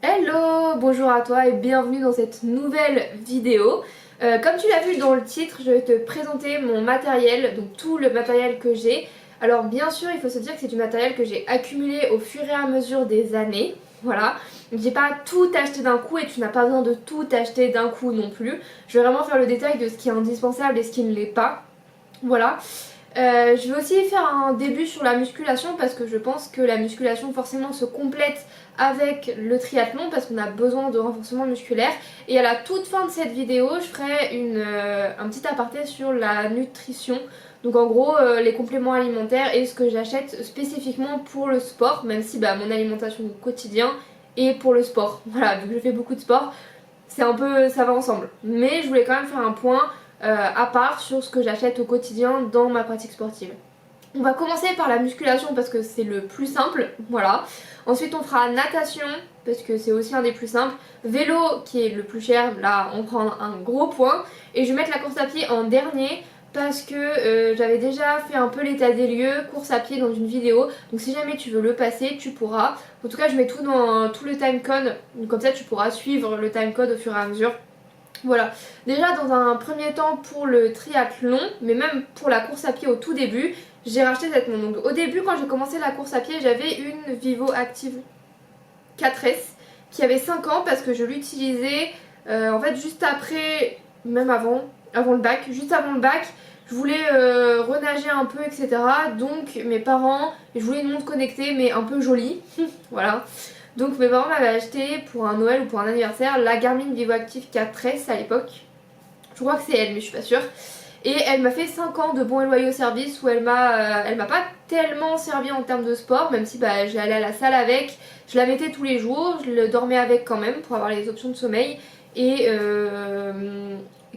Hello, bonjour à toi et bienvenue dans cette nouvelle vidéo. Comme tu l'as vu dans le titre, je vais te présenter mon matériel, donc tout le matériel que j'ai. Alors bien sûr, il faut se dire que c'est du matériel que j'ai accumulé au fur et à mesure des années. Voilà, donc j'ai pas tout acheté d'un coup et tu n'as pas besoin de tout acheter d'un coup non plus. Je vais vraiment faire le détail de ce qui est indispensable et ce qui ne l'est pas. Voilà. Je vais aussi faire un début sur la musculation parce que je pense que la musculation forcément se complète avec le triathlon parce qu'on a besoin de renforcement musculaire. Et à la toute fin de cette vidéo, je ferai un petit aparté sur la nutrition. Donc en gros les compléments alimentaires et ce que j'achète spécifiquement pour le sport, même si mon alimentation au quotidien est pour le sport. Voilà, vu que je fais beaucoup de sport, c'est un peu, ça va ensemble. Mais je voulais quand même faire un point à part sur ce que j'achète au quotidien dans ma pratique sportive. On va commencer par la musculation parce que c'est le plus simple, voilà. Ensuite on fera natation parce que c'est aussi un des plus simples. Vélo qui est le plus cher, là on prend un gros point. Et je vais mettre la course à pied en dernier parce que j'avais déjà fait un peu l'état des lieux, course à pied dans une vidéo. Donc si jamais tu veux le passer, tu pourras. En tout cas je mets tout dans tout le timecode, comme ça tu pourras suivre le timecode au fur et à mesure. Voilà, déjà dans un premier temps pour le triathlon, mais même pour la course à pied au tout début, j'ai racheté cette montre. Donc au début quand j'ai commencé la course à pied, j'avais une Vivo Active 4S qui avait 5 ans parce que je l'utilisais en fait juste après, même avant le bac, juste avant le bac. Je voulais renager un peu, etc. Donc mes parents, je voulais une montre connectée mais un peu jolie, voilà. Donc mes parents m'avaient acheté pour un Noël ou pour un anniversaire la Garmin Vivoactive 4S à l'époque. Je crois que c'est elle mais je suis pas sûre. Et elle m'a fait 5 ans de bons et loyaux services où elle m'a pas tellement servi en termes de sport, même si j'allais à la salle avec, je la mettais tous les jours, je le dormais avec quand même pour avoir les options de sommeil. Et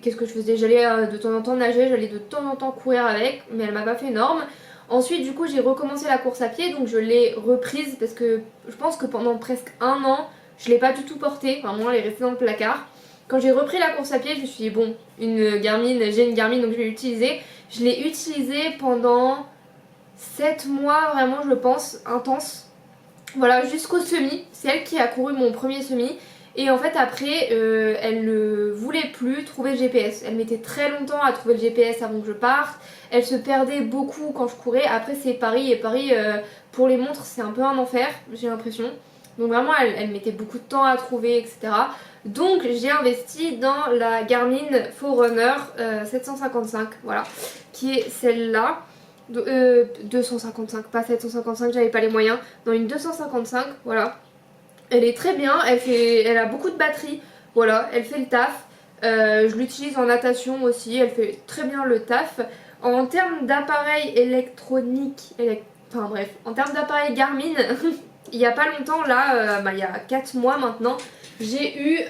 qu'est-ce que je faisais? J'allais de temps en temps nager, j'allais de temps en temps courir avec, mais elle m'a pas fait énorme. Ensuite du coup j'ai recommencé la course à pied, donc je l'ai reprise parce que je pense que pendant presque un an je l'ai pas du tout portée, enfin moi elle est restée dans le placard. Quand j'ai repris la course à pied je me suis dit bon, j'ai une Garmin donc je vais l'utiliser. Je l'ai utilisée pendant 7 mois vraiment je pense, intense. Voilà, jusqu'au semi, c'est elle qui a couru mon premier semi. Et en fait après elle ne voulait plus trouver le GPS. Elle mettait très longtemps à trouver le GPS avant que je parte. Elle se perdait beaucoup quand je courais. Après c'est Paris et Paris pour les montres c'est un peu un enfer j'ai l'impression. Donc vraiment elle mettait beaucoup de temps à trouver etc. Donc j'ai investi dans la Garmin Forerunner 755 voilà. Qui est celle-là. 255 pas 755 j'avais pas les moyens. Dans une 255 voilà. Elle est très bien, elle a beaucoup de batterie, voilà, elle fait le taf. Je l'utilise en natation aussi, elle fait très bien le taf. En termes d'appareil électronique, enfin bref, en termes d'appareil Garmin, il y a pas longtemps, là, il y a 4 mois maintenant, j'ai eu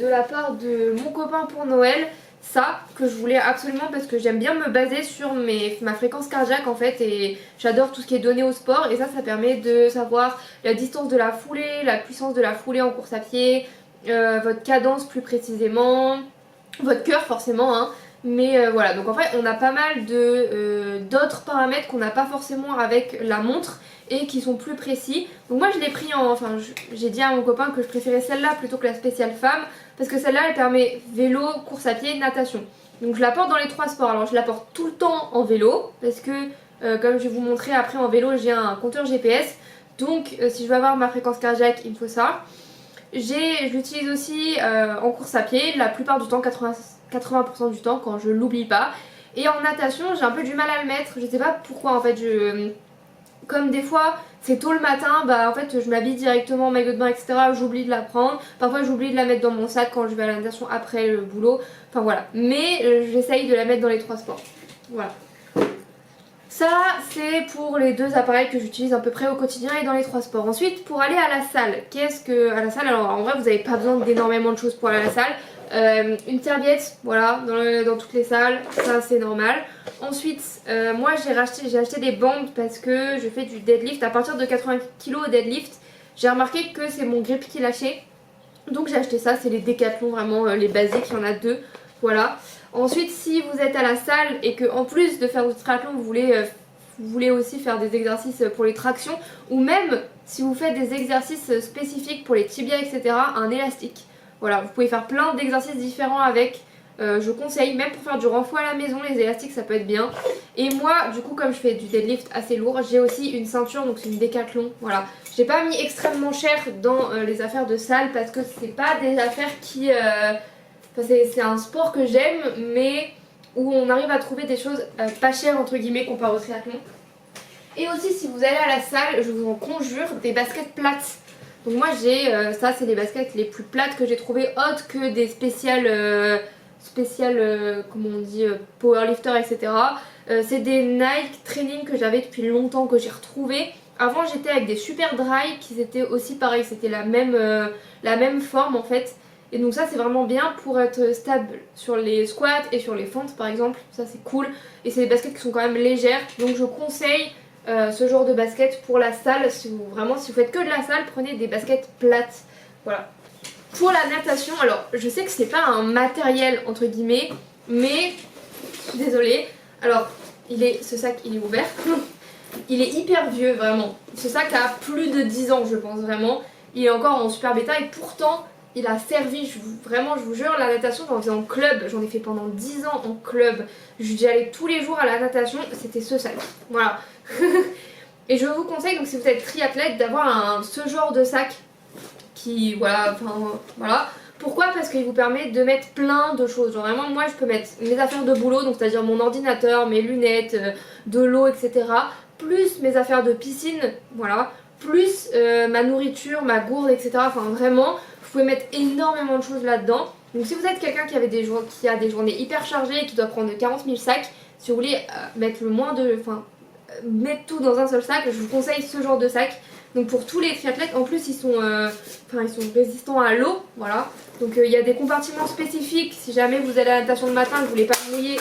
de la part de mon copain pour Noël ça que je voulais absolument parce que j'aime bien me baser sur ma fréquence cardiaque en fait et j'adore tout ce qui est donné au sport et ça permet de savoir la distance de la foulée, la puissance de la foulée en course à pied, votre cadence plus précisément, votre cœur forcément hein. Mais voilà, donc en fait on a pas mal d'autres paramètres qu'on n'a pas forcément avec la montre et qui sont plus précis. Donc moi je l'ai pris j'ai dit à mon copain que je préférais celle-là plutôt que la spéciale femme parce que celle-là elle permet vélo, course à pied, natation. Donc je la porte dans les 3 sports. Alors je la porte tout le temps en vélo parce que comme je vais vous montrer après en vélo j'ai un compteur GPS. Donc si je veux avoir ma fréquence cardiaque il me faut ça. Je l'utilise aussi en course à pied la plupart du temps, 80% du temps quand je l'oublie pas. Et en natation j'ai un peu du mal à le mettre, je sais pas pourquoi en fait comme des fois c'est tôt le matin, en fait je m'habille directement en maillot de bain etc, j'oublie de la prendre, parfois j'oublie de la mettre dans mon sac quand je vais à la natation après le boulot, enfin voilà, mais j'essaye de la mettre dans les 3 sports, voilà. Ça c'est pour les 2 appareils que j'utilise à peu près au quotidien et dans les 3 sports. Ensuite pour aller à la salle, à la salle, alors en vrai vous n'avez pas besoin d'énormément de choses pour aller à la salle. Une serviette, voilà, dans toutes les salles, ça c'est normal. Ensuite, moi j'ai acheté des bandes parce que je fais du deadlift à partir de 80 kg au deadlift. J'ai remarqué que c'est mon grip qui lâchait. Donc j'ai acheté ça, c'est les Décathlon vraiment les basiques, il y en a 2, voilà. Ensuite si vous êtes à la salle et que en plus de faire du triathlon vous voulez aussi faire des exercices pour les tractions ou même si vous faites des exercices spécifiques pour les tibias etc, un élastique. Voilà, vous pouvez faire plein d'exercices différents avec. Je conseille, même pour faire du renfort à la maison, les élastiques ça peut être bien. Et moi du coup comme je fais du deadlift assez lourd, j'ai aussi une ceinture, donc c'est une Décathlon. Voilà, j'ai pas mis extrêmement cher dans les affaires de salle parce que c'est pas des affaires qui... Enfin, c'est un sport que j'aime mais où on arrive à trouver des choses pas chères entre guillemets comparé au triathlon. Et aussi si vous allez à la salle, je vous en conjure, des baskets plates. Donc moi j'ai, ça c'est les baskets les plus plates que j'ai trouvées, autres que des spéciales comment on dit, powerlifter etc. C'est des Nike Training que j'avais depuis longtemps, que j'ai retrouvé. Avant j'étais avec des Super Dry qui étaient aussi pareil, c'était la même forme en fait. Et donc ça c'est vraiment bien pour être stable sur les squats et sur les fentes par exemple, ça c'est cool. Et c'est des baskets qui sont quand même légères, donc je conseille ce genre de basket pour la salle. Si vous faites que de la salle, prenez des baskets plates. Voilà. Pour la natation, alors je sais que c'est pas un matériel entre guillemets, mais je suis désolée. Alors ce sac il est ouvert. Il est hyper vieux vraiment. Ce sac a plus de 10 ans je pense vraiment. Il est encore en super bêta et pourtant il a servi, vraiment je vous jure, la natation j'en faisais en club, j'en ai fait pendant 10 ans en club. J'y allais tous les jours à la natation, c'était ce sac. Voilà. Et je vous conseille donc si vous êtes triathlète d'avoir ce genre de sac qui voilà. Pourquoi? Parce qu'il vous permet de mettre plein de choses. Genre vraiment moi je peux mettre mes affaires de boulot, donc c'est à dire mon ordinateur, mes lunettes, de l'eau etc. Plus mes affaires de piscine, voilà. Plus ma nourriture, ma gourde etc. Enfin vraiment vous pouvez mettre énormément de choses là-dedans. Donc si vous êtes quelqu'un qui a des journées hyper chargées et qui doit prendre 40 000 sacs, si vous voulez mettre mettre tout dans un seul sac, je vous conseille ce genre de sac. Donc pour tous les triathlètes, en plus ils sont résistants à l'eau, voilà. Donc il y a des compartiments spécifiques si jamais vous allez à la natation le matin et que vous voulez pas mouiller.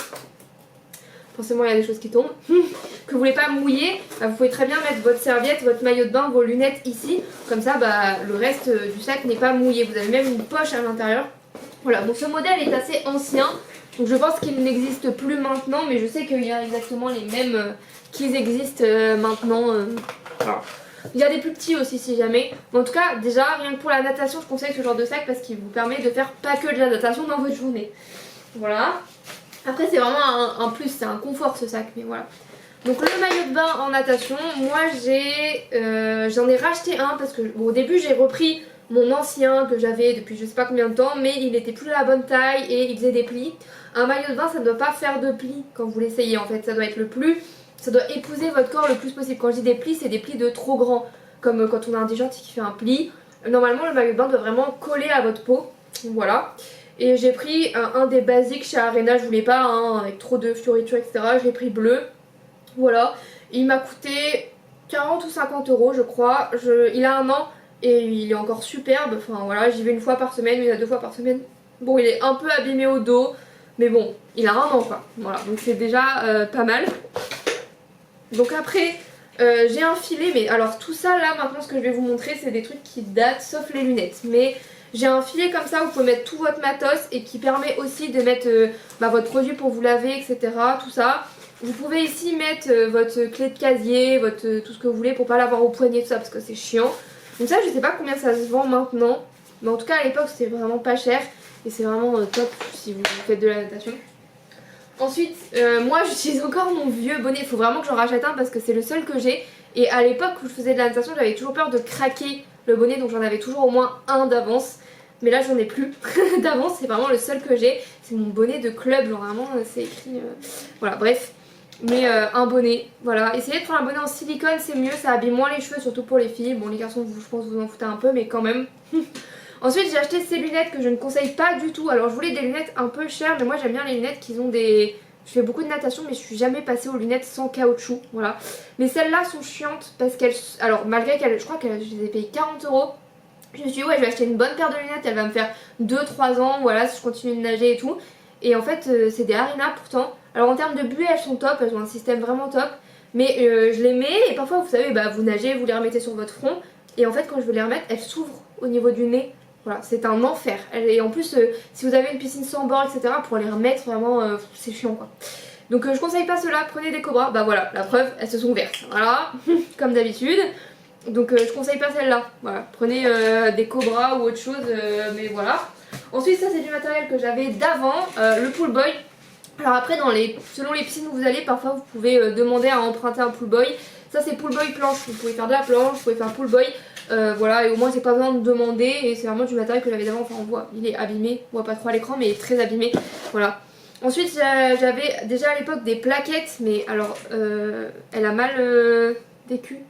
Forcément il y a des choses qui tombent. Que vous voulez pas mouiller, vous pouvez très bien mettre votre serviette, votre maillot de bain, vos lunettes ici. Comme ça le reste du sac n'est pas mouillé. Vous avez même une poche à l'intérieur. Voilà, donc ce modèle est assez ancien. Donc je pense qu'il n'existe plus maintenant, mais je sais qu'il y a exactement les mêmes qui existent maintenant. Voilà. Il y a des plus petits aussi si jamais. Mais en tout cas déjà rien que pour la natation je conseille ce genre de sac parce qu'il vous permet de faire pas que de la natation dans votre journée. Voilà. Après c'est vraiment un plus, c'est un confort ce sac, mais voilà. Donc le maillot de bain en natation, moi j'en ai racheté un parce que au début j'ai repris mon ancien que j'avais depuis je sais pas combien de temps, mais il était plus à la bonne taille et il faisait des plis. Un maillot de bain ça ne doit pas faire de plis quand vous l'essayez en fait, ça doit épouser votre corps le plus possible. Quand je dis des plis, c'est des plis de trop grands, comme quand on a un t-shirt qui fait un pli. Normalement le maillot de bain doit vraiment coller à votre peau, voilà. Et j'ai pris un des basiques chez Arena, je voulais pas avec trop de fioritures etc, j'ai pris bleu. Voilà, il m'a coûté 40 ou 50 euros je crois, il a 1 an et il est encore superbe, enfin voilà, j'y vais 1 fois par semaine, il y en a 2 fois par semaine. Bon il est un peu abîmé au dos, mais bon, il a 1 an quoi, voilà, donc c'est déjà pas mal. Donc après, j'ai un filet, mais alors tout ça là maintenant ce que je vais vous montrer c'est des trucs qui datent sauf les lunettes. Mais j'ai un filet comme ça où vous pouvez mettre tout votre matos et qui permet aussi de mettre votre produit pour vous laver etc, tout ça. Vous pouvez ici mettre votre clé de casier, tout ce que vous voulez pour pas l'avoir au poignet, tout ça, parce que c'est chiant. Donc ça, je sais pas combien ça se vend maintenant, mais en tout cas à l'époque c'était vraiment pas cher et c'est vraiment top si vous faites de la natation. Ensuite, moi j'utilise encore mon vieux bonnet, il faut vraiment que j'en rachète un parce que c'est le seul que j'ai. Et à l'époque où je faisais de la natation, j'avais toujours peur de craquer le bonnet, donc j'en avais toujours au moins un d'avance. Mais là j'en ai plus d'avance, c'est vraiment le seul que j'ai. C'est mon bonnet de club, genre vraiment c'est écrit... Voilà, bref. Mais un bonnet, voilà. Essayez de prendre un bonnet en silicone, c'est mieux, ça abîme moins les cheveux, surtout pour les filles. Bon les garçons, je pense que vous en foutez un peu, mais quand même. Ensuite j'ai acheté ces lunettes que je ne conseille pas du tout. Alors je voulais des lunettes un peu chères, mais moi j'aime bien les lunettes qui ont des... Je fais beaucoup de natation mais je suis jamais passée aux lunettes sans caoutchouc, voilà. Mais celles-là sont chiantes parce qu'elles... Alors malgré qu'elles... Je crois que je les ai payées 40 euros. Je me suis dit ouais je vais acheter une bonne paire de lunettes, elle va me faire 2-3 ans, voilà, si je continue de nager et tout. Et en fait c'est des Arena pourtant. Alors en termes de buée elles sont top, elles ont un système vraiment top. Mais je les mets et parfois vous savez vous nagez, vous les remettez sur votre front. Et en fait quand je veux les remettre elles s'ouvrent au niveau du nez. Voilà, c'est un enfer. Et en plus si vous avez une piscine sans bord etc, pour les remettre vraiment c'est chiant quoi. Donc je conseille pas cela, prenez des Cobra. Bah voilà, la preuve elles se sont ouvertes. Voilà, comme d'habitude. Donc je conseille pas celle-là. Voilà, prenez des Cobra ou autre chose, mais voilà. Ensuite ça c'est du matériel que j'avais d'avant, le pool boy. Alors après selon les piscines où vous allez, parfois vous pouvez demander à emprunter un pool boy. Ça c'est pool boy planche, vous pouvez faire de la planche, vous pouvez faire pool boy. Voilà, et au moins j'ai pas besoin de demander, et c'est vraiment du matériel que j'avais d'avant. Enfin on voit, il est abîmé, on voit pas trop à l'écran mais il est très abîmé. Voilà. Ensuite j'avais déjà à l'époque des plaquettes, mais alors elle a mal vécu.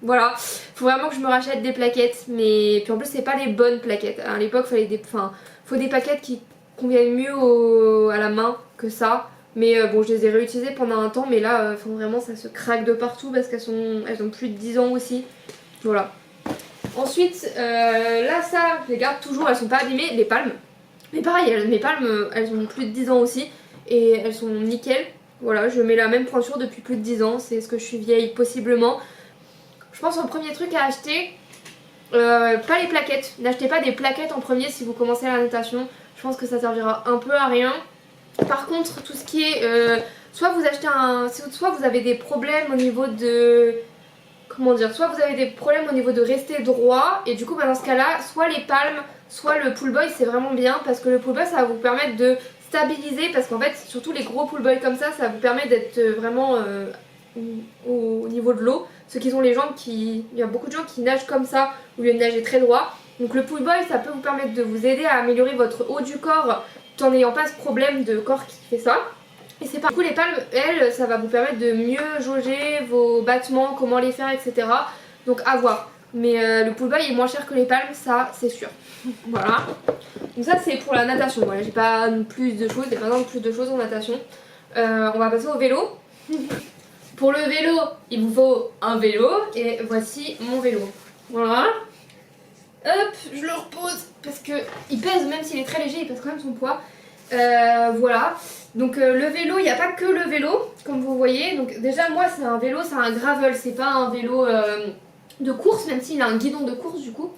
Voilà, faut vraiment que je me rachète des plaquettes, mais puis en plus c'est pas les bonnes plaquettes. À l'époque faut des plaquettes qui conviennent mieux à la main que ça. Mais bon, je les ai réutilisées pendant un temps, mais là vraiment ça se craque de partout parce elles ont plus de 10 ans aussi. Voilà. Ensuite, là ça, je les garde toujours, elles sont pas abîmées, les palmes. Mais pareil, mes palmes, elles ont plus de 10 ans aussi et elles sont nickel. Voilà, je mets la même pointure depuis plus de 10 ans, c'est ce que je suis vieille possiblement. Je pense au premier truc à acheter, pas les plaquettes. N'achetez pas des plaquettes en premier si vous commencez la natation. Je pense que ça servira un peu à rien. Par contre, tout ce qui est... soit vous avez des problèmes au niveau de... Comment dire, soit vous avez des problèmes au niveau de rester droit, et du coup dans ce cas là, soit les palmes, soit le pool boy c'est vraiment bien, parce que le pool boy ça va vous permettre de stabiliser, parce qu'en fait surtout les gros pool boys comme ça vous permet d'être vraiment au niveau de l'eau. Ceux qui ont les jambes il y a beaucoup de gens qui nagent comme ça au lieu de nager très droit. Donc le pool boy ça peut vous permettre de vous aider à améliorer votre haut du corps tout en n'ayant pas ce problème de corps qui fait ça. Et c'est pas du coup les palmes, elles, ça va vous permettre de mieux jauger vos battements, comment les faire, etc. Donc à voir. Mais le pool boy est moins cher que les palmes, ça c'est sûr. Voilà. Donc ça c'est pour la natation. Voilà, j'ai pas plus de choses, j'ai pas besoin de plus de choses en natation. On va passer au vélo. Pour le vélo, il vous faut un vélo et voici mon vélo. Voilà. Hop, je le repose parce que il pèse, même s'il est très léger, il pèse quand même son poids. Voilà. Donc le vélo, il n'y a pas que le vélo, comme vous voyez. Donc déjà moi c'est un vélo, c'est un gravel, c'est pas un vélo de course, même s'il a un guidon de course du coup.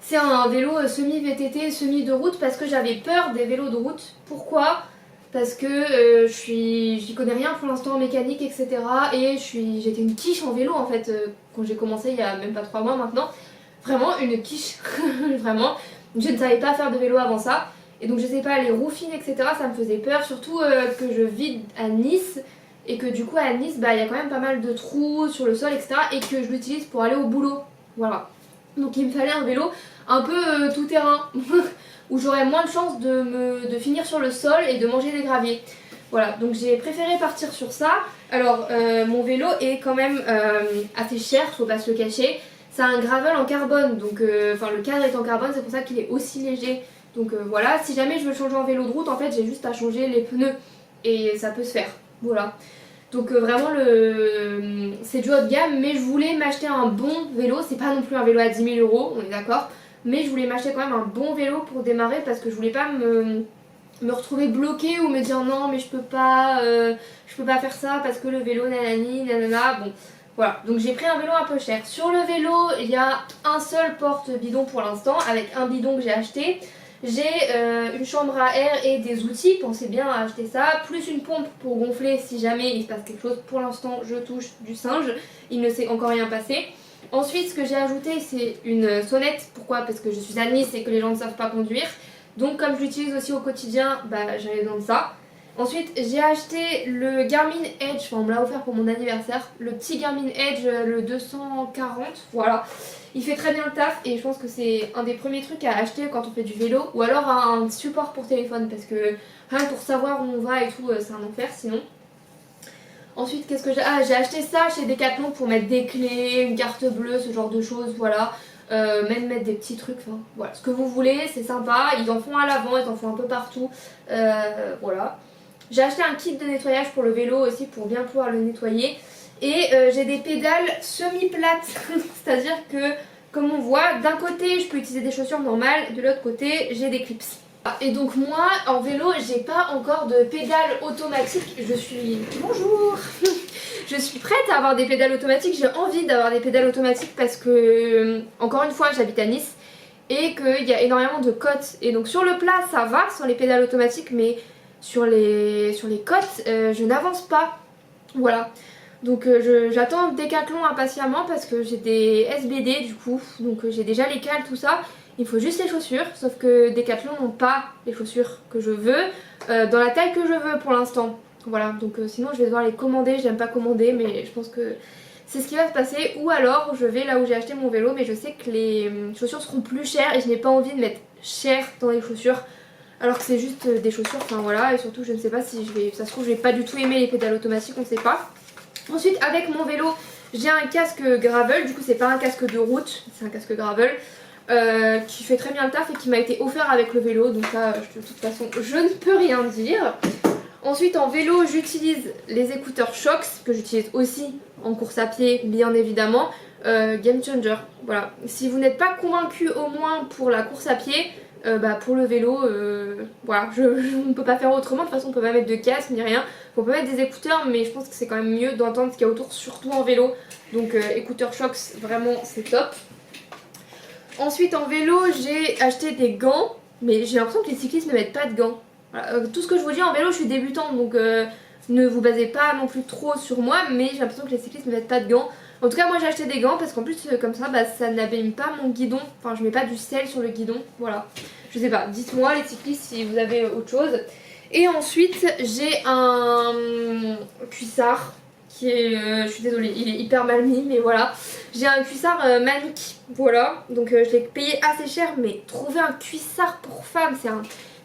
C'est un vélo semi-VTT, semi de route, parce que j'avais peur des vélos de route. Pourquoi ? Parce que j'y connais rien pour l'instant en mécanique, etc. Et j'étais une quiche en vélo en fait, quand j'ai commencé il y a même pas 3 mois maintenant. Vraiment une quiche, vraiment. Je ne savais pas faire de vélo avant ça. Et donc je sais pas, les roues fines, etc. ça me faisait peur, surtout que je vis à Nice. Et que du coup à Nice, il y a quand même pas mal de trous sur le sol, etc. Et que je l'utilise pour aller au boulot. Voilà. Donc il me fallait un vélo un peu tout terrain. Où j'aurais moins de chances de finir sur le sol et de manger des graviers. Voilà, donc j'ai préféré partir sur ça. Alors mon vélo est quand même assez cher, faut pas se le cacher. C'est un gravel en carbone, donc le cadre est en carbone, c'est pour ça qu'il est aussi léger. Donc voilà, si jamais je veux changer en vélo de route, en fait j'ai juste à changer les pneus et ça peut se faire. Voilà. Donc vraiment c'est du haut de gamme, mais je voulais m'acheter un bon vélo. C'est pas non plus un vélo à 10 000 €, on est d'accord. Mais je voulais m'acheter quand même un bon vélo pour démarrer parce que je voulais pas me retrouver bloquée ou me dire non mais je peux pas faire ça parce que le vélo nanani nanana. Bon voilà, donc j'ai pris un vélo un peu cher. Sur le vélo il y a un seul porte-bidon pour l'instant avec un bidon que j'ai acheté. J'ai une chambre à air et des outils, pensez bien à acheter ça, plus une pompe pour gonfler si jamais il se passe quelque chose. Pour l'instant je touche du singe, il ne s'est encore rien passé. Ensuite ce que j'ai ajouté c'est une sonnette, pourquoi ? Parce que je suis à Nice et que les gens ne savent pas conduire. Donc comme je l'utilise aussi au quotidien, j'avais besoin de ça. Ensuite j'ai acheté le Garmin Edge, on me l'a offert pour mon anniversaire. Le petit Garmin Edge, le 240, voilà. Il fait très bien le taf et je pense que c'est un des premiers trucs à acheter quand on fait du vélo. Ou alors un support pour téléphone parce que rien que pour savoir où on va et tout, c'est un enfer sinon. Ensuite, qu'est-ce que j'ai... Ah, j'ai acheté ça chez Decathlon pour mettre des clés, une carte bleue, ce genre de choses, voilà. Même mettre des petits trucs, enfin, voilà. Ce que vous voulez, c'est sympa. Ils en font à l'avant, ils en font un peu partout. Voilà. J'ai acheté un kit de nettoyage pour le vélo aussi, pour bien pouvoir le nettoyer. Et j'ai des pédales semi-plates, c'est-à-dire que, comme on voit, d'un côté, je peux utiliser des chaussures normales, de l'autre côté, j'ai des clips. Et donc moi en vélo j'ai pas encore de pédales automatiques. Bonjour. Je suis prête à avoir des pédales automatiques. J'ai envie d'avoir des pédales automatiques parce que encore une fois j'habite à Nice et qu'il y a énormément de côtes. Et donc sur le plat ça va sans les pédales automatiques, mais sur les côtes je n'avance pas. Voilà. Donc j'attends Decathlon impatiemment parce que j'ai des SBD du coup, donc j'ai déjà les cales, tout ça. Il faut juste les chaussures, sauf que Decathlon n'ont pas les chaussures que je veux, dans la taille que je veux pour l'instant. Voilà, donc sinon je vais devoir les commander, j'aime pas commander mais je pense que c'est ce qui va se passer. Ou alors je vais là où j'ai acheté mon vélo, mais je sais que les chaussures seront plus chères et je n'ai pas envie de mettre cher dans les chaussures. Alors que c'est juste des chaussures, enfin voilà, et surtout je ne sais pas si je vais, ça se trouve je vais pas du tout aimer les pédales automatiques, on sait pas. Ensuite avec mon vélo j'ai un casque gravel, du coup c'est pas un casque de route, c'est un casque gravel. Qui fait très bien le taf et qui m'a été offert avec le vélo, donc ça de toute façon je ne peux rien dire. Ensuite en vélo j'utilise les écouteurs Shox que j'utilise aussi en course à pied bien évidemment. Game Changer, voilà. Si vous n'êtes pas convaincu au moins pour la course à pied, pour le vélo, voilà, on ne peut pas faire autrement. De toute façon on peut pas mettre de casque ni rien, on peut mettre des écouteurs, mais je pense que c'est quand même mieux d'entendre ce qu'il y a autour, surtout en vélo. Donc écouteurs Shox, vraiment c'est top. Ensuite en vélo j'ai acheté des gants, mais j'ai l'impression que les cyclistes ne mettent pas de gants. Voilà. Tout ce que je vous dis en vélo je suis débutante, donc ne vous basez pas non plus trop sur moi, mais j'ai l'impression que les cyclistes ne mettent pas de gants. En tout cas moi j'ai acheté des gants parce qu'en plus comme ça ça n'abîme pas mon guidon, enfin je mets pas du sel sur le guidon, voilà. Je sais pas, dites-moi les cyclistes si vous avez autre chose. Et ensuite j'ai un cuissard qui est, je suis désolée, il est hyper mal mis mais voilà. J'ai un cuissard Manic, voilà, donc je l'ai payé assez cher, mais trouver un cuissard pour femme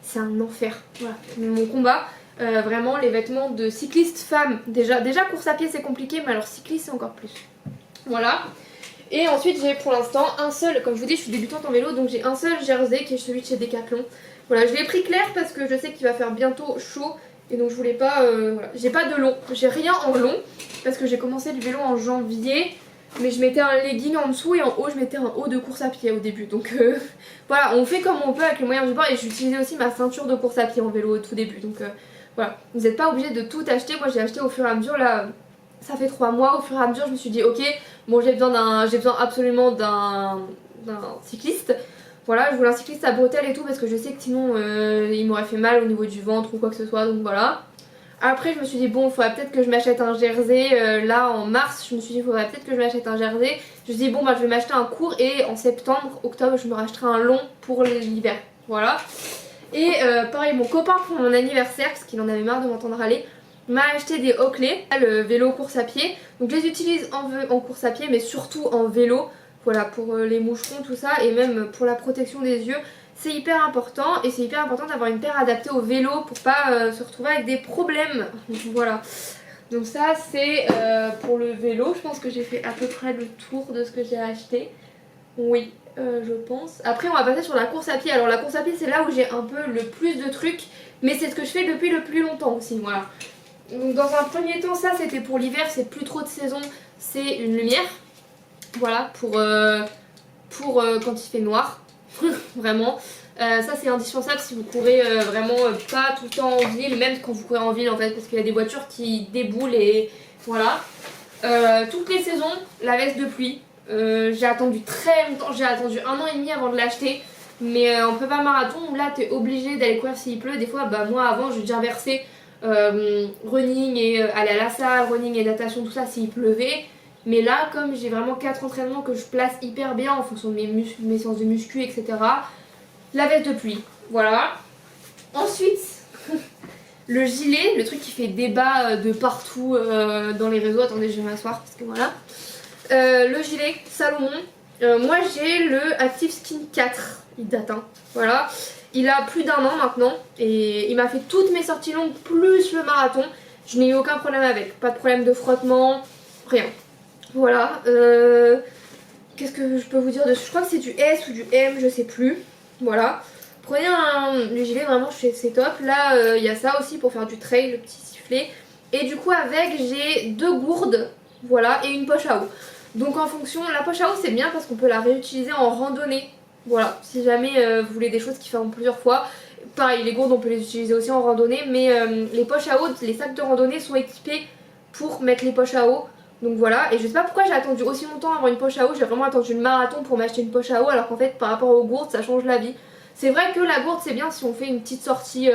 c'est un enfer, voilà, mon combat. Vraiment les vêtements de cycliste femme, déjà course à pied c'est compliqué, mais alors cycliste c'est encore plus. Voilà. Et ensuite j'ai pour l'instant un seul, comme je vous dis je suis débutante en vélo, donc j'ai un seul jersey qui est celui de chez Decathlon. Voilà, je l'ai pris clair parce que je sais qu'il va faire bientôt chaud et donc je voulais pas, voilà. J'ai pas de long, j'ai rien en long parce que j'ai commencé le vélo en janvier, mais je mettais un legging en dessous et en haut je mettais un haut de course à pied au début, donc voilà, on fait comme on peut avec les moyens du bord. Et j'utilisais aussi ma ceinture de course à pied en vélo au tout début, donc voilà, vous n'êtes pas obligé de tout acheter. Moi j'ai acheté au fur et à mesure, là ça fait 3 mois, au fur et à mesure je me suis dit ok, bon j'ai besoin absolument d'un cycliste. Voilà, je voulais un cycliste à bretelles et tout parce que je sais que sinon il m'aurait fait mal au niveau du ventre ou quoi que ce soit, donc voilà. Après je me suis dit bon, il faudrait peut-être que je m'achète un jersey, là en mars je me suis dit il faudrait peut-être que je m'achète un jersey. Je me suis dit bon je vais m'acheter un court et en septembre, octobre je me rachèterai un long pour l'hiver, voilà. Et pareil mon copain pour mon anniversaire, parce qu'il en avait marre de m'entendre râler, m'a acheté des Oakley, le vélo course à pied. Donc je les utilise en course à pied mais surtout en vélo. Voilà, pour les moucherons, tout ça, et même pour la protection des yeux, c'est hyper important. Et c'est hyper important d'avoir une paire adaptée au vélo pour pas se retrouver avec des problèmes. Voilà. Donc ça c'est pour le vélo. Je pense que j'ai fait à peu près le tour de ce que j'ai acheté. Oui, je pense. Après on va passer sur la course à pied. Alors la course à pied c'est là où j'ai un peu le plus de trucs, mais c'est ce que je fais depuis le plus longtemps aussi, voilà. Donc dans un premier temps ça c'était pour l'hiver, c'est plus trop de saison, c'est une lumière. Voilà, pour quand il fait noir, vraiment. Ça c'est indispensable si vous courez vraiment pas tout le temps en ville, même quand vous courez en ville en fait, parce qu'il y a des voitures qui déboulent et voilà. Toutes les saisons, la veste de pluie. J'ai attendu très longtemps, j'ai attendu 1 an et demi avant de l'acheter. Mais en prépa marathon, où là t'es obligé d'aller courir s'il pleut. Des fois, moi avant, j'ai déjà versé running et aller à la salle, running et natation, tout ça s'il pleuvait. Mais là, comme j'ai vraiment 4 entraînements que je place hyper bien en fonction de mes séances de muscu, etc. La veste de pluie, voilà. Ensuite, le gilet, le truc qui fait débat de partout dans les réseaux. Attendez, je vais m'asseoir parce que voilà. Le gilet Salomon. Moi j'ai le Active Skin 4, il date, hein. Voilà. Il a plus d'1 an maintenant et il m'a fait toutes mes sorties longues plus le marathon. Je n'ai eu aucun problème avec, pas de problème de frottement, rien. Voilà, qu'est-ce que je peux vous dire dessus? Je crois que c'est du S ou du M, je sais plus. Voilà, prenez le gilet, vraiment c'est top. Là il y a ça aussi pour faire du trail, le petit sifflet. Et du coup avec j'ai 2 gourdes, voilà, et une poche à eau. Donc en fonction, la poche à eau c'est bien parce qu'on peut la réutiliser en randonnée. Voilà, si jamais vous voulez des choses qui font plusieurs fois. Pareil, les gourdes on peut les utiliser aussi en randonnée, mais les poches à eau, les sacs de randonnée sont équipés pour mettre les poches à eau. Donc voilà, et je sais pas pourquoi j'ai attendu aussi longtemps avant une poche à eau, j'ai vraiment attendu le marathon pour m'acheter une poche à eau, alors qu'en fait par rapport aux gourdes ça change la vie. C'est vrai que la gourde c'est bien si on fait une petite sortie,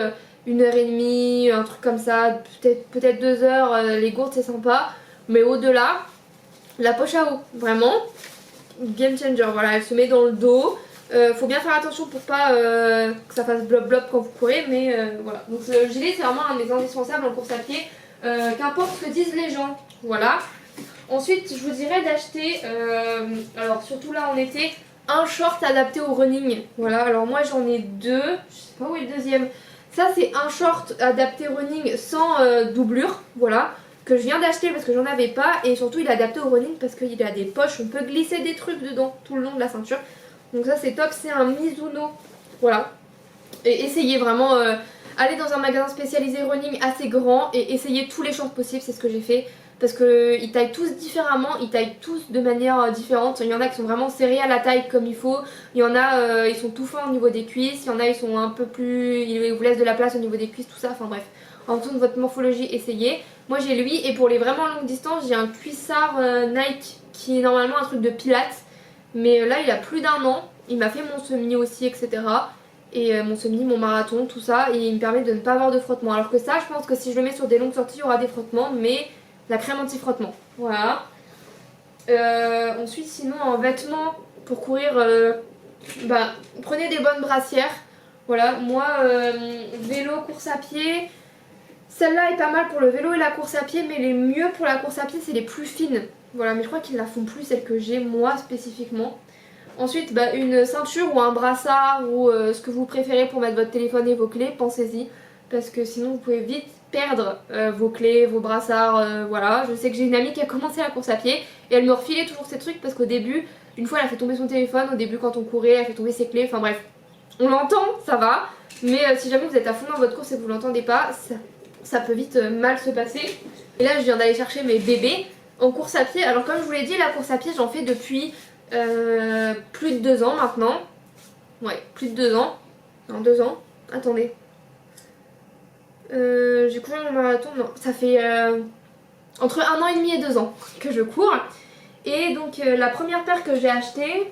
1h30, un truc comme ça, peut-être 2 heures, les gourdes c'est sympa. Mais au-delà, la poche à eau, vraiment, game changer. Voilà, elle se met dans le dos. Faut bien faire attention pour pas que ça fasse blob blob quand vous courez, mais voilà. Donc le gilet c'est vraiment un des indispensables en course à pied, qu'importe ce que disent les gens. Voilà. Ensuite je vous dirais d'acheter, alors surtout là en été, un short adapté au running. Voilà, alors moi j'en ai deux, je sais pas où est le deuxième. Ça c'est un short adapté running sans doublure, voilà, que je viens d'acheter parce que j'en avais pas, et surtout il est adapté au running parce qu'il a des poches, on peut glisser des trucs dedans tout le long de la ceinture. Donc ça c'est top, c'est un Mizuno, voilà. Et essayez vraiment, aller dans un magasin spécialisé running assez grand et essayez tous les shorts possibles, c'est ce que j'ai fait. Parce qu'ils taillent tous différemment, ils taillent tous de manière différente. Il y en a qui sont vraiment serrés à la taille comme il faut. Il y en a, ils sont tout fins au niveau des cuisses. Il y en a, ils sont un peu plus... Ils vous laissent de la place au niveau des cuisses, tout ça. Enfin bref, en fonction de votre morphologie, essayez. Moi j'ai lui, et pour les vraiment longues distances, j'ai un cuissard Nike qui est normalement un truc de pilates. Mais là il a plus d'1 an, il m'a fait mon semi aussi, etc. Et mon semi, mon marathon, tout ça, et il me permet de ne pas avoir de frottement. Alors que ça, je pense que si je le mets sur des longues sorties, il y aura des frottements, mais la crème anti-frottement. Voilà. Ensuite, sinon, en vêtements pour courir, prenez des bonnes brassières. Voilà, moi, vélo, course à pied. Celle-là est pas mal pour le vélo et la course à pied, mais les mieux pour la course à pied, c'est les plus fines. Voilà, mais je crois qu'ils la font plus, celle que j'ai moi spécifiquement. Ensuite, une ceinture ou un brassard ou ce que vous préférez pour mettre votre téléphone et vos clés, pensez-y. Parce que sinon vous pouvez vite perdre vos clés, vos brassards, voilà. Je sais que j'ai une amie qui a commencé la course à pied et elle me refilait toujours ces trucs parce qu'au début, une fois elle a fait tomber son téléphone, au début quand on courait, elle a fait tomber ses clés, enfin bref. On l'entend, ça va, mais si jamais vous êtes à fond dans votre course et que vous l'entendez pas, ça peut vite mal se passer. Et là je viens d'aller chercher mes bébés en course à pied. Alors comme je vous l'ai dit, la course à pied j'en fais depuis plus de 2 ans maintenant. Ouais, plus de 2 ans. Non, 2 ans. Attendez. J'ai couru mon marathon, non. Ça fait entre 1 an et demi et 2 ans que je cours. Et donc la première paire que j'ai achetée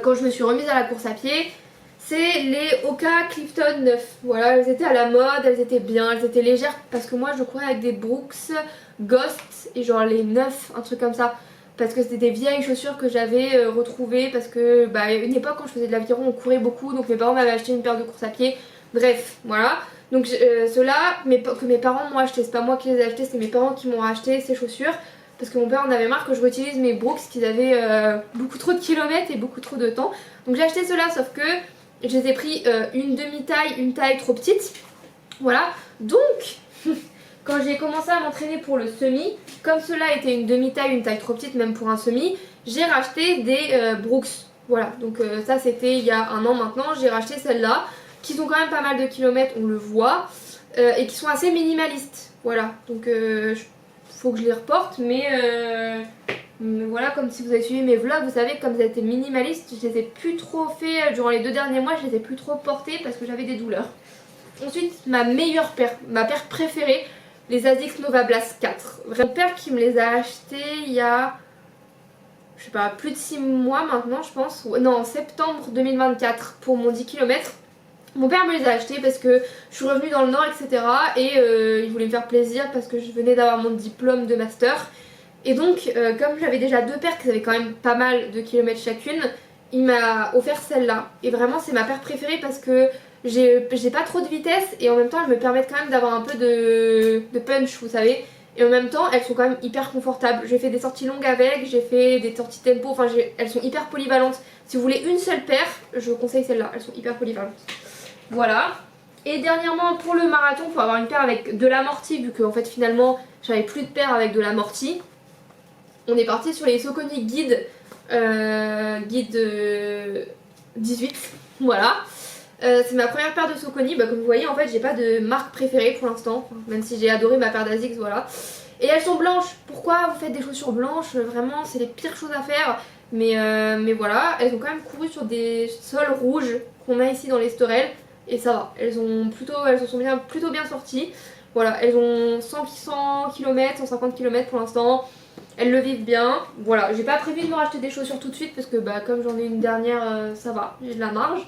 quand je me suis remise à la course à pied, c'est les Hoka Clifton 9. Voilà, elles étaient à la mode, elles étaient bien, elles étaient légères parce que moi je courais avec des Brooks Ghost et genre les 9, un truc comme ça. Parce que c'était des vieilles chaussures que j'avais retrouvées parce que à une époque quand je faisais de l'aviron on courait beaucoup, donc mes parents m'avaient acheté une paire de course à pied. Bref, voilà. Donc ceux-là que mes parents m'ont acheté, c'est pas moi qui les ai achetés, c'est mes parents qui m'ont acheté ces chaussures. Parce que mon père en avait marre que je réutilise mes Brooks qu'ils avaient beaucoup trop de kilomètres et beaucoup trop de temps. Donc j'ai acheté ceux-là, sauf que je les ai pris une demi-taille, une taille trop petite. Voilà, donc quand j'ai commencé à m'entraîner pour le semi, comme cela était une demi-taille, une taille trop petite même pour un semi, j'ai racheté des Brooks. Voilà, donc ça c'était il y a 1 an maintenant, j'ai racheté celles-là, qui sont quand même pas mal de kilomètres, on le voit, et qui sont assez minimalistes. Voilà, donc faut que je les reporte, mais voilà, comme si vous avez suivi mes vlogs, vous savez que comme ça a été minimaliste, je les ai plus trop fait, durant les 2 derniers mois, je les ai plus trop portés parce que j'avais des douleurs. Ensuite, ma meilleure paire, ma paire préférée, les Asics Nova Blast 4. Vraiment, mon père qui me les a achetés il y a, je sais pas, plus de 6 mois maintenant je pense. Non, en septembre 2024 pour mon 10 km. Mon père me les a achetés parce que je suis revenue dans le nord, etc. Et il voulait me faire plaisir parce que je venais d'avoir mon diplôme de master. Et donc, comme j'avais déjà 2 paires qui avaient quand même pas mal de kilomètres chacune, il m'a offert celle-là. Et vraiment, c'est ma paire préférée parce que j'ai pas trop de vitesse et en même temps, elles me permettent quand même d'avoir un peu de punch, vous savez. Et en même temps, elles sont quand même hyper confortables. J'ai fait des sorties longues avec, j'ai fait des sorties tempo, enfin, elles sont hyper polyvalentes. Si vous voulez une seule paire, je vous conseille celle-là, elles sont hyper polyvalentes. Voilà. Et dernièrement pour le marathon, pour avoir une paire avec de l'amorti, vu que en fait finalement j'avais plus de paire avec de l'amorti, on est parti sur les Saucony Guide, Guide 18, voilà. C'est ma première paire de Saucony, comme vous voyez en fait j'ai pas de marque préférée pour l'instant, même si j'ai adoré ma paire d'Asics, voilà. Et elles sont blanches, pourquoi vous faites des chaussures blanches? Vraiment c'est les pires choses à faire. Mais voilà, elles ont quand même couru sur des sols rouges qu'on a ici dans l'Estorel. Et ça va, elles se sont plutôt bien sorties. Voilà, elles ont 100 km, 150 km pour l'instant. Elles le vivent bien. Voilà, j'ai pas prévu de me racheter des chaussures tout de suite parce que comme j'en ai une dernière, ça va, j'ai de la marge.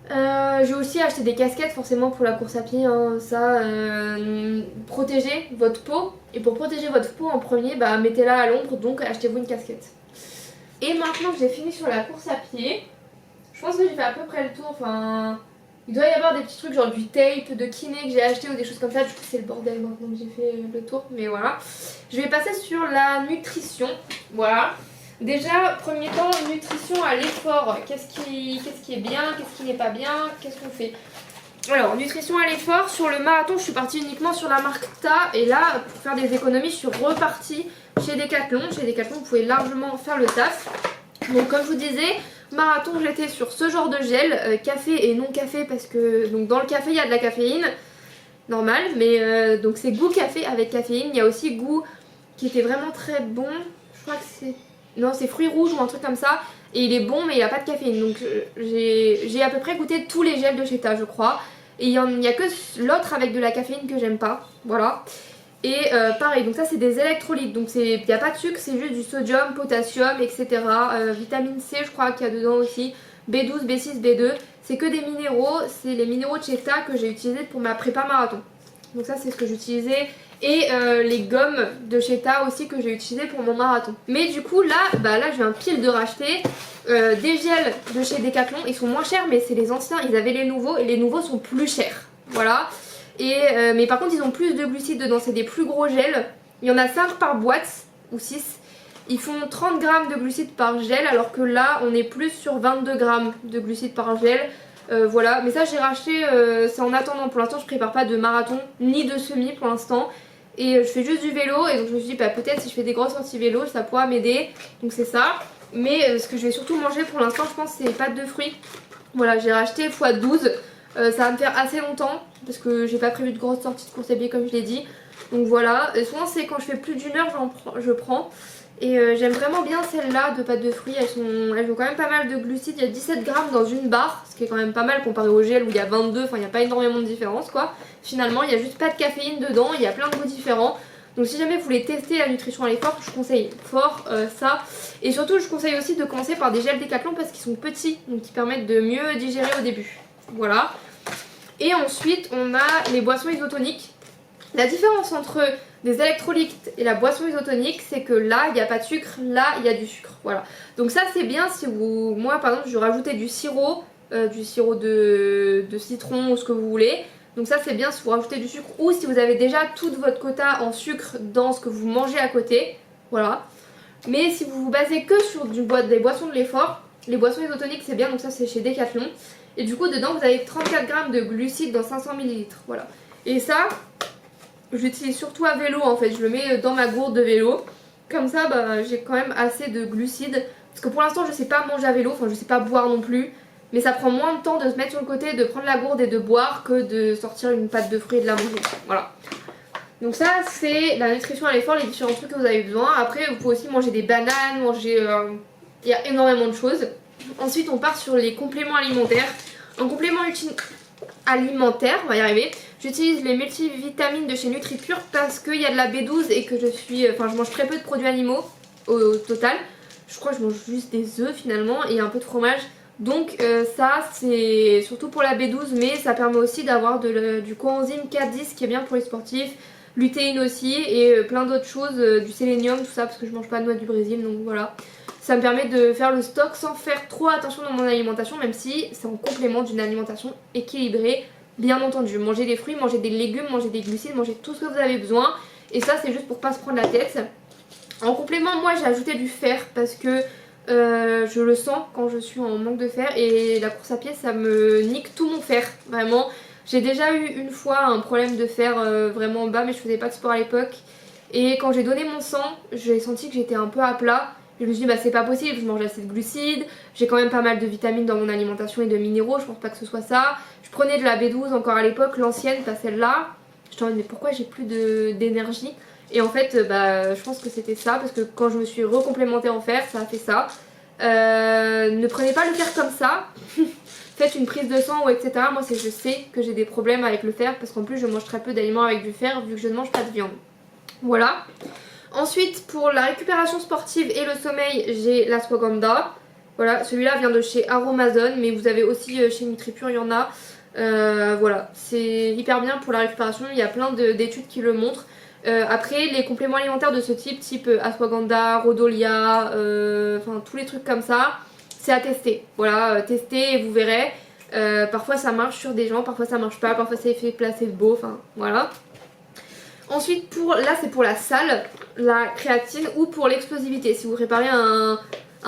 J'ai aussi acheté des casquettes forcément pour la course à pied, hein, ça, protéger votre peau Et pour protéger votre peau en premier, bah mettez-la à l'ombre, donc achetez-vous une casquette. Et maintenant que j'ai fini sur la course à pied, je pense que j'ai fait à peu près le tour, enfin... Il doit y avoir des petits trucs genre du tape, de kiné que j'ai acheté ou des choses comme ça, du coup c'est le bordel maintenant que j'ai fait le tour, mais voilà. Je vais passer sur la nutrition, voilà. Déjà, premier temps, nutrition à l'effort, qu'est-ce qui est bien, qu'est-ce qui n'est pas bien, qu'est-ce qu'on fait? Alors, nutrition à l'effort, sur le marathon, je suis partie uniquement sur la marque Ta, et là, pour faire des économies, je suis repartie chez Decathlon. Chez Decathlon, vous pouvez largement faire le taf. Donc comme je vous disais, marathon j'étais sur ce genre de gel, café et non café parce que donc dans le café il y a de la caféine, normal, mais donc c'est goût café avec caféine. Il y a aussi goût qui était vraiment très bon, je crois que c'est... Non c'est fruits rouges ou un truc comme ça, et il est bon mais il n'y a pas de caféine. Donc j'ai à peu près goûté tous les gels de chez Ta je crois, et il n'y a que l'autre avec de la caféine que j'aime pas, voilà. Et pareil, donc ça c'est des électrolytes, donc il n'y a pas de sucre, c'est juste du sodium, potassium, etc. Vitamine C je crois qu'il y a dedans aussi, B12, B6, B2, c'est que des minéraux, c'est les minéraux de chez Ta que j'ai utilisés pour ma prépa marathon. Donc ça c'est ce que j'utilisais, et les gommes de chez Ta aussi que j'ai utilisées pour mon marathon. Mais du coup là, là je viens pile de racheter des gels de chez Decathlon, ils sont moins chers mais c'est les anciens, ils avaient les nouveaux et les nouveaux sont plus chers, voilà. Mais par contre ils ont plus de glucides dedans, c'est des plus gros gels. Il y en a 5 par boîte ou 6. Ils font 30 grammes de glucides par gel, alors que là on est plus sur 22 grammes de glucides par gel. Voilà, mais ça j'ai racheté, c'est en attendant. Pour l'instant je prépare pas de marathon ni de semi pour l'instant. Et je fais juste du vélo, et donc je me suis dit peut-être si je fais des grosses sorties vélo ça pourra m'aider. Donc c'est ça. Mais ce que je vais surtout manger pour l'instant je pense c'est pâtes de fruits. Voilà, j'ai racheté x12. Ça va me faire assez longtemps parce que j'ai pas prévu de grosses sorties de course à pied comme je l'ai dit. Donc voilà, et souvent c'est quand je fais plus d'une heure je prends. Et j'aime vraiment bien celles-là de pâtes de fruits, elles ont quand même pas mal de glucides, il y a 17 grammes dans une barre, ce qui est quand même pas mal comparé au gel où il y a 22, enfin il n'y a pas énormément de différence quoi. Finalement il y a juste pas de caféine dedans, il y a plein de goûts différents. Donc si jamais vous voulez tester la nutrition à l'effort, je conseille fort ça. Et surtout je conseille aussi de commencer par des gels Décathlon parce qu'ils sont petits, donc qui permettent de mieux digérer au début. Voilà. Et ensuite on a les boissons isotoniques. La différence entre des électrolytes et la boisson isotonique, c'est que là il n'y a pas de sucre, là il y a du sucre. Voilà. Donc ça c'est bien si vous... Moi par exemple je rajoutais du sirop de citron ou ce que vous voulez. Donc ça c'est bien si vous rajoutez du sucre ou si vous avez déjà tout votre quota en sucre dans ce que vous mangez à côté. Voilà. Mais si vous vous basez que sur des boissons de l'effort, les boissons isotoniques c'est bien, donc ça c'est chez Decathlon. Et du coup dedans vous avez 34 grammes de glucides dans 500 ml. Voilà. Et ça, j'utilise surtout à vélo en fait, je le mets dans ma gourde de vélo. Comme ça j'ai quand même assez de glucides. Parce que pour l'instant je sais pas manger à vélo, enfin je sais pas boire non plus. Mais ça prend moins de temps de se mettre sur le côté, de prendre la gourde et de boire que de sortir une pâte de fruits et de la manger. Voilà. Donc ça c'est la nutrition à l'effort, les différents trucs que vous avez besoin. Après vous pouvez aussi manger des bananes, manger... Il y a énormément de choses. Ensuite on part sur les compléments alimentaires. En complément alimentaire, on va y arriver, j'utilise les multivitamines de chez NutriPure parce qu'il y a de la B12 et que je mange très peu de produits animaux au total. Je crois que je mange juste des œufs finalement et un peu de fromage. Donc ça c'est surtout pour la B12, mais ça permet aussi d'avoir du coenzyme Q10 qui est bien pour les sportifs, lutéine aussi et plein d'autres choses, du sélénium, tout ça parce que je mange pas de noix du Brésil, donc voilà. Ça me permet de faire le stock sans faire trop attention dans mon alimentation, même si c'est en complément d'une alimentation équilibrée, bien entendu. Manger des fruits, manger des légumes, manger des glucides, manger tout ce que vous avez besoin. Et ça c'est juste pour pas se prendre la tête. En complément moi j'ai ajouté du fer parce que je le sens quand je suis en manque de fer. Et la course à pied ça me nique tout mon fer, vraiment. J'ai déjà eu une fois un problème de fer vraiment bas, mais je faisais pas de sport à l'époque. Et quand j'ai donné mon sang, j'ai senti que j'étais un peu à plat. Je me suis dit c'est pas possible, je mange assez de glucides, j'ai quand même pas mal de vitamines dans mon alimentation et de minéraux, je pense pas que ce soit ça. Je prenais de la B12 encore à l'époque, l'ancienne, pas celle-là. Je me disais mais pourquoi j'ai plus d'énergie? Et en fait je pense que c'était ça, parce que quand je me suis recomplémentée en fer, ça a fait ça. Ne prenez pas le fer comme ça. Faites une prise de sang ou etc. Moi je sais que j'ai des problèmes avec le fer parce qu'en plus je mange très peu d'aliments avec du fer vu que je ne mange pas de viande. Voilà. Ensuite pour la récupération sportive et le sommeil j'ai l'ashwagandha. Voilà, celui-là vient de chez Aromazone, mais vous avez aussi chez NutriPure, il y en a. Voilà, c'est hyper bien pour la récupération, il y a plein d'études qui le montrent. Après les compléments alimentaires de ce type ashwagandha, rhodolia, enfin tous les trucs comme ça, c'est à tester. Voilà, testez et vous verrez. Parfois ça marche sur des gens, parfois ça marche pas, parfois c'est effet placebo, enfin voilà. Ensuite là c'est pour la salle, la créatine ou pour l'explosivité. Si vous préparez un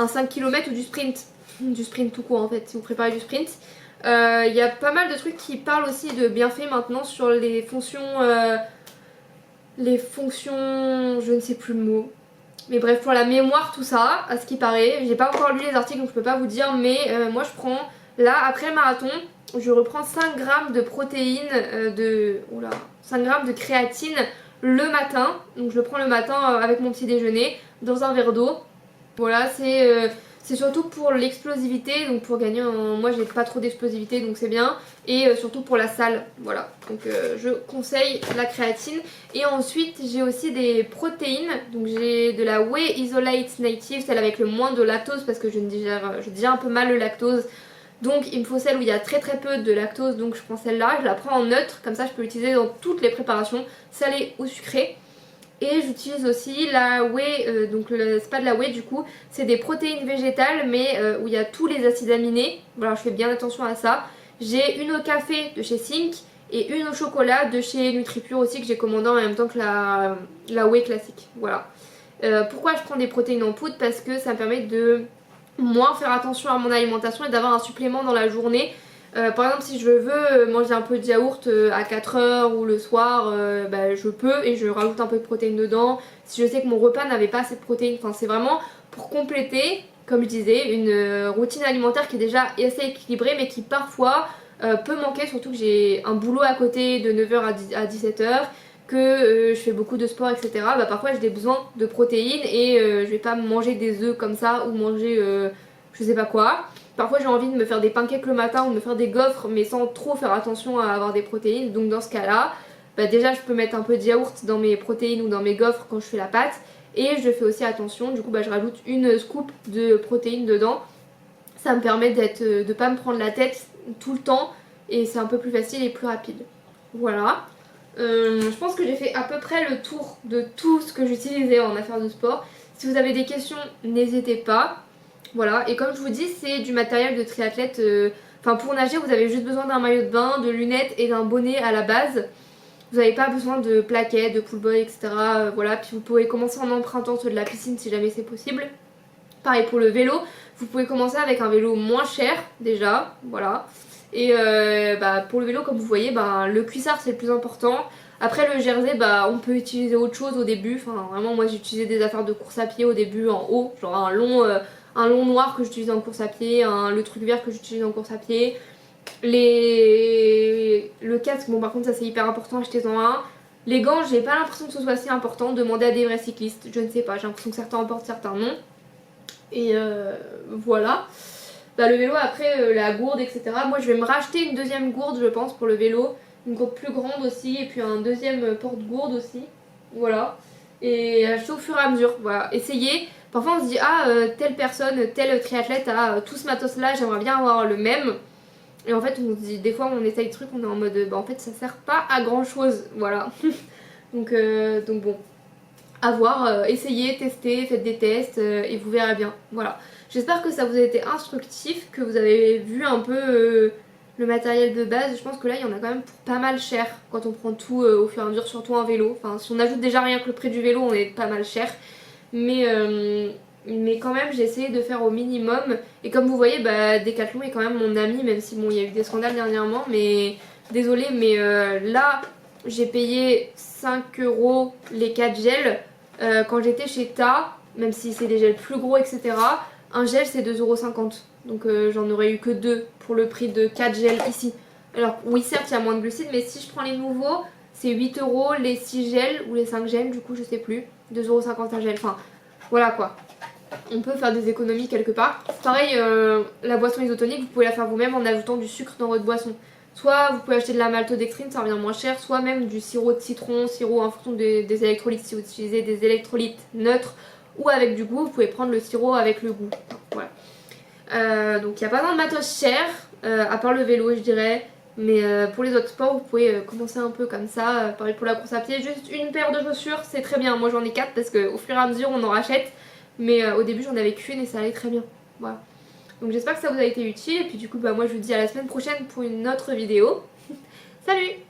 5 km ou du sprint tout court en fait, si vous préparez du sprint. Il y a pas mal de trucs qui parlent aussi de bienfaits maintenant sur les fonctions, je ne sais plus le mot. Mais bref, pour la mémoire, tout ça, à ce qui paraît. J'ai pas encore lu les articles donc je peux pas vous dire, mais moi je prends, là après le marathon, je reprends 5 grammes de protéines, 5 grammes de créatine le matin. Donc je le prends le matin avec mon petit déjeuner dans un verre d'eau. Voilà, c'est surtout pour l'explosivité, donc pour gagner moi j'ai pas trop d'explosivité donc c'est bien, et surtout pour la salle, voilà, donc je conseille la créatine. Et ensuite j'ai aussi des protéines, donc j'ai de la Whey Isolate Native, celle avec le moins de lactose parce que je digère un peu mal le lactose, donc il me faut celle où il y a très très peu de lactose, donc je prends celle-là, je la prends en neutre, comme ça je peux l'utiliser dans toutes les préparations, salées ou sucrées. Et j'utilise aussi la whey, donc c'est pas de la whey du coup, c'est des protéines végétales mais où il y a tous les acides aminés. Voilà, je fais bien attention à ça. J'ai une au café de chez Sync et une au chocolat de chez NutriPure aussi que j'ai commandé en même temps que la whey classique. Voilà. Pourquoi je prends des protéines en poudre? Parce que ça me permet de moins faire attention à mon alimentation et d'avoir un supplément dans la journée. Par exemple si je veux manger un peu de yaourt à 4 heures ou le soir, je peux et je rajoute un peu de protéines dedans. Si je sais que mon repas n'avait pas assez de protéines, enfin c'est vraiment pour compléter, comme je disais, une routine alimentaire qui est déjà assez équilibrée mais qui parfois peut manquer, surtout que j'ai un boulot à côté de 9 heures à 17 heures, que je fais beaucoup de sport etc. Parfois j'ai des besoins de protéines et je vais pas manger des œufs comme ça ou manger je sais pas quoi. Parfois j'ai envie de me faire des pancakes le matin ou de me faire des gaufres mais sans trop faire attention à avoir des protéines. Donc dans ce cas là, déjà je peux mettre un peu de yaourt dans mes protéines ou dans mes gaufres quand je fais la pâte. Et je fais aussi attention, du coup je rajoute une scoop de protéines dedans. Ça me permet de pas me prendre la tête tout le temps et c'est un peu plus facile et plus rapide. Voilà. Je pense que j'ai fait à peu près le tour de tout ce que j'utilisais en affaires de sport. Si vous avez des questions, n'hésitez pas. Voilà, et comme je vous dis, c'est du matériel de triathlète. Enfin, pour nager, vous avez juste besoin d'un maillot de bain, de lunettes et d'un bonnet à la base. Vous n'avez pas besoin de plaquettes, de pool-boy, etc. Voilà, puis vous pouvez commencer en empruntant ceux de la piscine si jamais c'est possible. Pareil pour le vélo, vous pouvez commencer avec un vélo moins cher déjà, voilà. Et pour le vélo, comme vous voyez, le cuissard c'est le plus important. Après le jersey, on peut utiliser autre chose au début. Enfin, vraiment, moi j'utilisais des affaires de course à pied au début en haut, genre un long noir que j'utilise en course à pied, le truc vert que j'utilise en course à pied. Le casque, bon par contre ça c'est hyper important, achetez-en un. Les gants, j'ai pas l'impression que ce soit si important, demandez à des vrais cyclistes, je ne sais pas, j'ai l'impression que certains en portent, certains non. Et voilà. Le vélo après, la gourde etc. Moi je vais me racheter une deuxième gourde je pense pour le vélo, une gourde plus grande aussi et puis un deuxième porte-gourde aussi. Voilà. Et acheter au fur et à mesure, voilà, essayez. Parfois on se dit telle personne, tel triathlète a tout ce matos là, j'aimerais bien avoir le même. Et en fait on se dit, des fois on essaye le truc, on est en mode en fait ça sert pas à grand chose, voilà. donc bon, à voir, essayez, testez, faites des tests et vous verrez bien, voilà. J'espère que ça vous a été instructif, que vous avez vu un peu le matériel de base. Je pense que là il y en a quand même pour pas mal cher quand on prend tout au fur et à mesure, surtout un vélo. Enfin si on ajoute déjà rien que le prix du vélo on est pas mal cher. Mais quand même j'ai essayé de faire au minimum. Et comme vous voyez Decathlon est quand même mon ami, même si bon il y a eu des scandales dernièrement. Mais désolée mais là j'ai payé 5 € les 4 gels. Quand j'étais chez Ta, même si c'est des gels plus gros etc. Un gel c'est 2,50 €. Donc j'en aurais eu que 2 pour le prix de 4 gels ici. Alors oui certes il y a moins de glucides mais si je prends les nouveaux c'est 8 € les 6 gels ou les 5 gels du coup je sais plus. 2,50 € un gel, enfin voilà quoi. On peut faire des économies quelque part. Pareil la boisson isotonique vous pouvez la faire vous-même en ajoutant du sucre dans votre boisson. Soit vous pouvez acheter de la maltodextrine, ça revient moins cher, soit même du sirop de citron, sirop en fonction des électrolytes si vous utilisez des électrolytes neutres ou avec du goût, vous pouvez prendre le sirop avec le goût. Voilà. Donc il n'y a pas besoin de matos cher, à part le vélo je dirais. Mais pour les autres sports, vous pouvez commencer un peu comme ça. Pareil pour la course à pied, juste une paire de chaussures, c'est très bien. Moi j'en ai 4 parce qu'au fur et à mesure on en rachète. Mais au début j'en avais qu'une et ça allait très bien. Voilà. Donc j'espère que ça vous a été utile. Et puis du coup, bah, moi je vous dis à la semaine prochaine pour une autre vidéo. Salut!